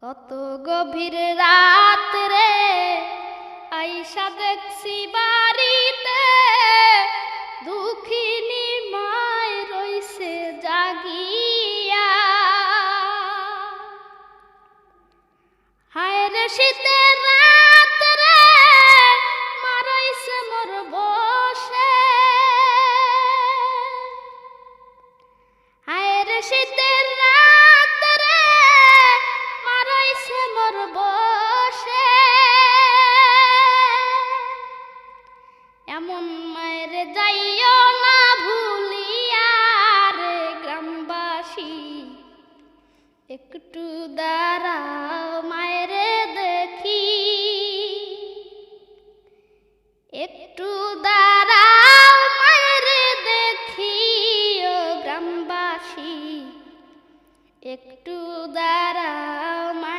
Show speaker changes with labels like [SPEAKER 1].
[SPEAKER 1] কত গভীর রাত রে আইসা দেখছি বাড়িতে দুঃখিনী মায় রইছে জাগিয়া। হায় রে শীতের রাত রে মারাইছে মোর বসে। হায় রে শীতের রাত রে মারাইছে মোর বসে। এমন মায়ের যাইও না ভুলিয়া রে গ্রামবাসী, একটু দাঁড়াও মায়ের দেখি। একটু দাঁড়াও মায়ের দেখি ও গ্রামবাসী, একটু দাঁড়াও।